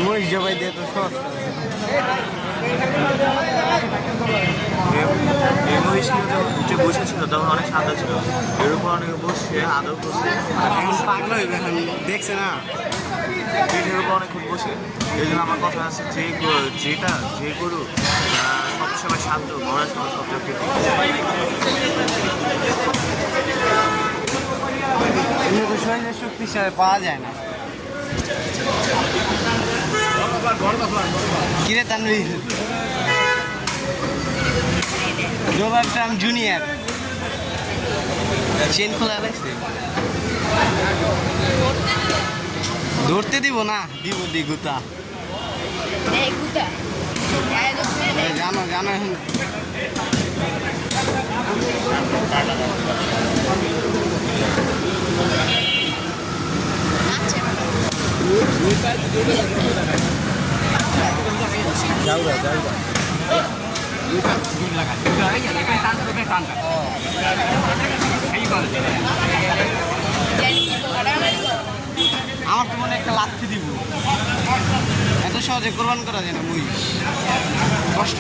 মরিচ জবাই দিয়ে তো সস্তা উঠে বসেছিল তখন অনেক ঠান্ডা ছিল এর উপর অনেকে বসছে আদর করছে পাগল হইবে এখন দেখছে না পিঠের উপর অনেক খুব বসে এই জন্য আমার কথা আছে যে গরু সবসময় শান্ত ঘোরার সময় সব শরীরের শক্তি হিসাবে পাওয়া যায় না কিরে তানভীর জোবার ট্রাম জুনিয়র চেন খোলা লাগছে ধরতে দিব না দিব গুতা জানো জানো এখন আমার তো মনে একটা লাথি দিব এত সহজে কোরবান করা যায় না মুই কষ্ট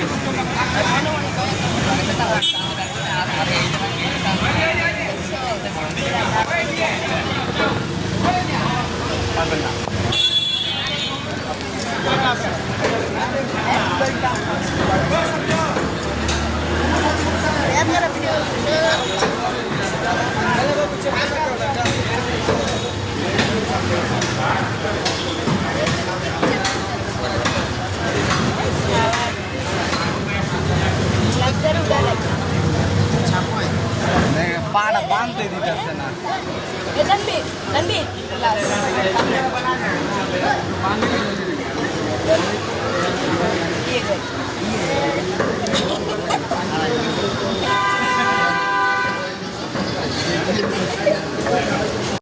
পারবেন না পাড়া বাঁধতে দিতেছে না